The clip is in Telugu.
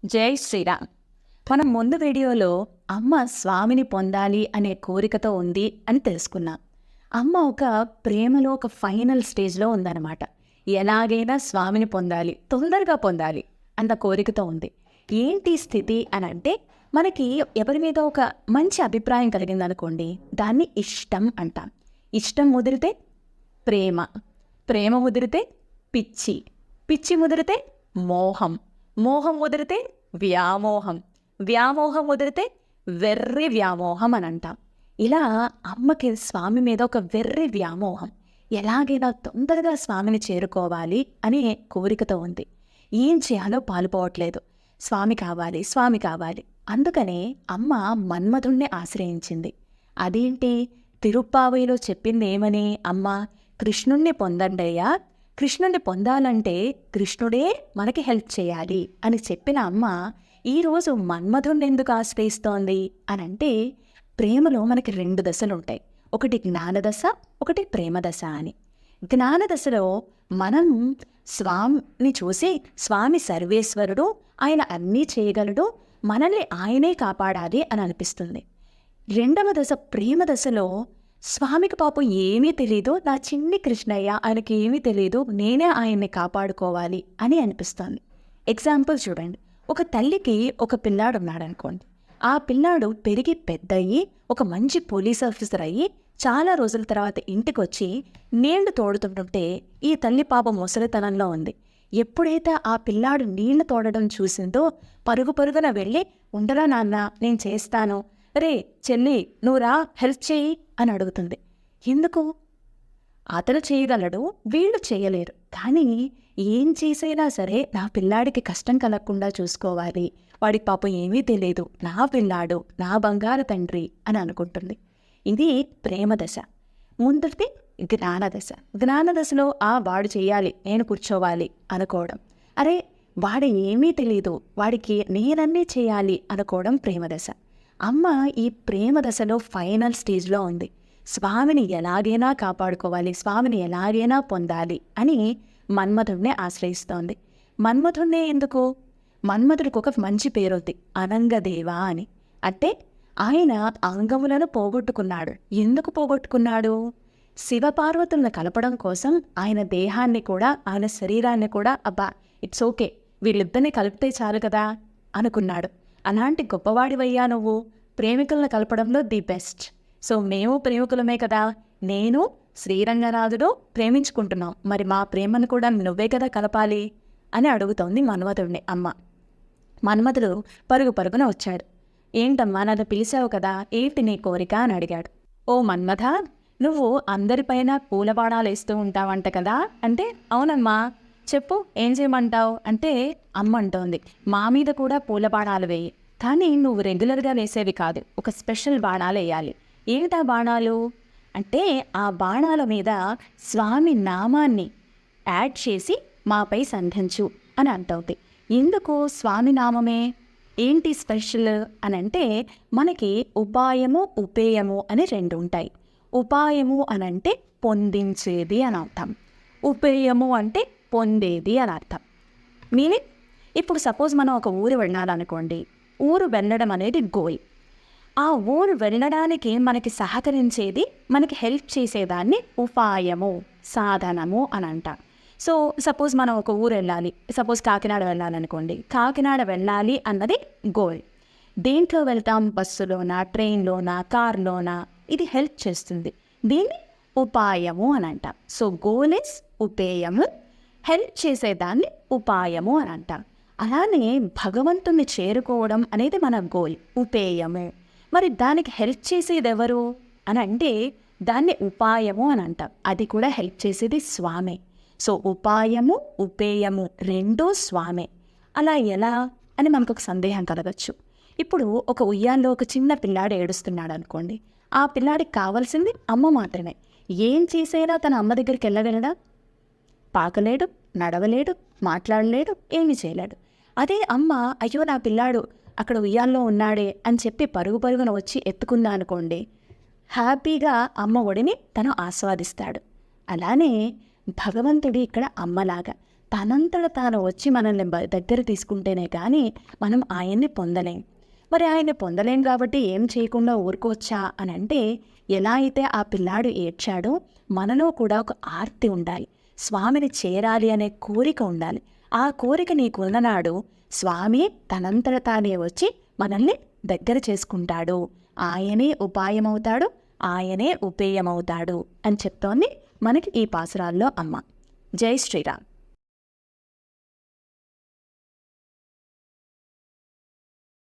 జై శ్రీరామ్. మనం ముందు వీడియోలో అమ్మ స్వామిని పొందాలి అనే కోరికతో ఉంది అని తెలుసుకున్నాం. అమ్మ ఒక ప్రేమలో ఒక ఫైనల్ స్టేజ్లో ఉందన్నమాట. ఎలాగైనా స్వామిని పొందాలి, తొందరగా పొందాలి అన్న కోరికతో ఉంది. ఏంటి స్థితి అని అంటే, మనకి ఎవరి మీద ఒక మంచి అభిప్రాయం కలిగిందనుకోండి, దాన్ని ఇష్టం అంటాం. ఇష్టం ముదిరితే ప్రేమ, ప్రేమ ముదిరితే పిచ్చి, పిచ్చి ముదిరితే మోహం, మోహం ముదిరితే వ్యామోహం, వ్యామోహం ముదిరితే వెర్రి వ్యామోహం అని అంటాం. ఇలా అమ్మకి స్వామి మీద ఒక వెర్రి వ్యామోహం. ఎలాగైనా తొందరగా స్వామిని చేరుకోవాలి అనే కోరికతో ఉంది. ఏం చేయాలో పాలుపోవట్లేదు. స్వామి కావాలి, స్వామి కావాలి. అందుకనే అమ్మ మన్మధుణ్ణి ఆశ్రయించింది. అదేంటి, తిరుప్పావయిలో చెప్పింది ఏమని? అమ్మ కృష్ణుణ్ణి పొందండయ్యా, కృష్ణుణ్ణి పొందాలంటే కృష్ణుడే మనకి హెల్ప్ చేయాలి అని చెప్పిన అమ్మ ఈరోజు మన్మధుణ్ణి ఎందుకు ఆశ్రయిస్తోంది అని అంటే, ప్రేమలో మనకి 2 దశలు ఉంటాయి. ఒకటి జ్ఞానదశ, ఒకటి ప్రేమదశ అని. జ్ఞానదశలో మనం స్వామిని చూసి, స్వామి సర్వేశ్వరుడు, ఆయన అన్నీ చేయగలడు, మనల్ని ఆయనే కాపాడాలి అని అనిపిస్తుంది. 2వ దశ ప్రేమ దశలో స్వామికి పాపం ఏమీ తెలీదు, నా చిన్ని కృష్ణయ్య, ఆయనకి ఏమీ తెలీదు, నేనే ఆయన్ని కాపాడుకోవాలి అని అనిపిస్తుంది. ఎగ్జాంపుల్ చూడండి, ఒక తల్లికి ఒక పిల్లాడు ఉన్నాడు అనుకోండి. ఆ పిల్లాడు పెరిగి పెద్దయ్యి ఒక మంచి పోలీస్ ఆఫీసర్ అయ్యి చాలా రోజుల తర్వాత ఇంటికి వచ్చి నీళ్లు తోడుతుంటుంటే, ఈ తల్లి పాపం ముసలితనంలో ఉంది. ఎప్పుడైతే ఆ పిల్లాడు నీళ్లు తోడడం చూసిందో పరుగు పరుగున వెళ్ళి, ఉండరా నాన్న, నేను చేస్తాను, రే చెల్లి నువ్వు రా, హెల్ప్ చేయి అని అడుగుతుంది. ఎందుకు? అతను చేయగలడు, వీళ్ళు చేయలేరు. కానీ ఏం చేసైనా సరే నా పిల్లాడికి కష్టం కలగకుండా చూసుకోవాలి, వాడికి పాపం ఏమీ తెలియదు, నా పిల్లాడు, నా బంగారు తండ్రి అని అనుకుంటుంది. ఇది ప్రేమదశ. ముందుది జ్ఞానదశ. జ్ఞానదశలో వాడు చేయాలి, నేను కూర్చోవాలి అనుకోవడం. అరే వాడు ఏమీ తెలియదు, వాడికి నేనన్నీ చేయాలి అనుకోవడం ప్రేమదశ. అమ్మ ఈ ప్రేమదశలో ఫైనల్ స్టేజ్లో ఉంది. స్వామిని ఎలాగైనా కాపాడుకోవాలి, స్వామిని ఎలాగైనా పొందాలి అని మన్మధుడినే ఆశ్రయిస్తోంది. మన్మధుడినే ఎందుకు? మన్మధుడికి ఒక మంచి పేరుంది, అనంగదేవ అని. అంటే ఆయన అంగములను పోగొట్టుకున్నాడు. ఎందుకు పోగొట్టుకున్నాడు? శివపార్వతులను కలపడం కోసం ఆయన దేహాన్ని కూడా, ఆయన శరీరాన్ని కూడా, అబ్బా ఇట్స్ ఓకే, వీళ్ళిద్దరిని కలిపితే చాలు కదా అనుకున్నాడు. అలాంటి గొప్పవాడివయ్యా నువ్వు, ప్రేమికులను కలపడంలో ది బెస్ట్. సో మేము ప్రేమికులమే కదా, నేను శ్రీరంగనాథుడు ప్రేమించుకుంటున్నాం, మరి మా ప్రేమను కూడా నువ్వే కదా కలపాలి అని అడుగుతోంది మన్మధుడిని అమ్మ. మన్మధుడు పరుగు పరుగున వచ్చాడు. ఏంటమ్మా నన్ను పిలిచావు కదా, ఏంటి నీ కోరిక అని అడిగాడు. ఓ మన్మథ, నువ్వు అందరిపైన పూల బాణాలు వేస్తూ ఉంటావంట కదా అంటే, అవునమ్మా చెప్పు ఏం చేయమంటావు అంటే, అమ్మ అంటోంది, మా మీద కూడా పూల బాణాలు వేయి, కానీ నువ్వు రెగ్యులర్గా వేసేవి కాదు, ఒక స్పెషల్ బాణాలు వేయాలి. ఏమిటా బాణాలు అంటే, ఆ బాణాల మీద స్వామి నామాన్ని యాడ్ చేసి మాపై సంధించు అని అంటవుతుంది. ఎందుకు స్వామి నామమే, ఏంటి స్పెషల్ అని అంటే, మనకి ఉపాయము ఉపేయము అని 2 ఉంటాయి. ఉపాయము అని అంటే పొందించేది అని అర్థం, ఉపేయము అంటే పొందేది అని అర్థం. మీనింగ్, ఇప్పుడు సపోజ్ మనం ఒక ఊరు వెళ్ళాలనుకోండి, ఊరు వెళ్ళడం అనేది గోల్. ఆ ఊరు వెళ్ళడానికి మనకి సహకరించేది, మనకి హెల్ప్ చేసేదాన్ని ఉపాయము, సాధనము అని అంటాం. సో సపోజ్ మనం ఒక ఊరు వెళ్ళాలి, సపోజ్ కాకినాడ వెళ్ళాలనుకోండి, కాకినాడ వెళ్ళాలి అన్నది గోల్. దేంట్లో వెళ్తాం? బస్సులోనా, ట్రైన్లోనా, కార్లోనా? ఇది హెల్ప్ చేస్తుంది, దీన్ని ఉపాయము అని అంటాం. సో గోల్ ఇస్ ఉపేయము, హెల్ప్ చేసేదాన్ని ఉపాయము అని అంటాం. అలానే భగవంతుని చేరుకోవడం అనేది మన గోల్, ఉపేయము. మరి దానికి హెల్ప్ చేసేది ఎవరు అని అంటే, దాన్ని ఉపాయము అని అంటాం. అది కూడా హెల్ప్ చేసేది స్వామే. సో ఉపాయము ఉపేయము 2 స్వామే. అలా ఎలా అని మనకు ఒక సందేహం కలగచ్చు. ఇప్పుడు ఒక ఉయ్యాల్లో ఒక చిన్న పిల్లాడు ఏడుస్తున్నాడు అనుకోండి, ఆ పిల్లాడికి కావాల్సింది అమ్మ మాత్రమే. ఏం చేసైనా తన అమ్మ దగ్గరికి వెళ్ళగలడా? పాకలేడు, నడవలేడు, మాట్లాడలేడు, ఏమీ చేయలేడు. అదే అమ్మ, అయ్యో నా పిల్లాడు అక్కడ ఉయ్యాల్లో ఉన్నాడే అని చెప్పి పరుగు పరుగున వచ్చి ఎత్తుకుందా అనుకోండి, హ్యాపీగా అమ్మ ఒడిని తను ఆస్వాదిస్తాడు. అలానే భగవంతుడి ఇక్కడ అమ్మలాగా తనంతట తాను వచ్చి మనల్ని దగ్గర తీసుకుంటేనే కానీ మనం ఆయన్ని పొందలేం. మరి ఆయన్ని పొందలేం కాబట్టి ఏం చేయకుండా ఊరుకోవచ్చా అని అంటే, ఎలా అయితే ఆ పిల్లాడు ఏడ్చాడో మనలో కూడా ఒక ఆర్తి ఉండాలి. స్వామిని చేరాలి అనే కోరిక ఉండాలి. ఆ కోరిక నీకున్ననాడు స్వామి తనంతట తానే వచ్చి మనల్ని దగ్గర చేసుకుంటాడు. ఆయనే ఉపాయమవుతాడు, ఆయనే ఉపేయమవుతాడు అని చెప్తోంది మనకి ఈ పాసురాల్లో అమ్మ. జై శ్రీరామ్.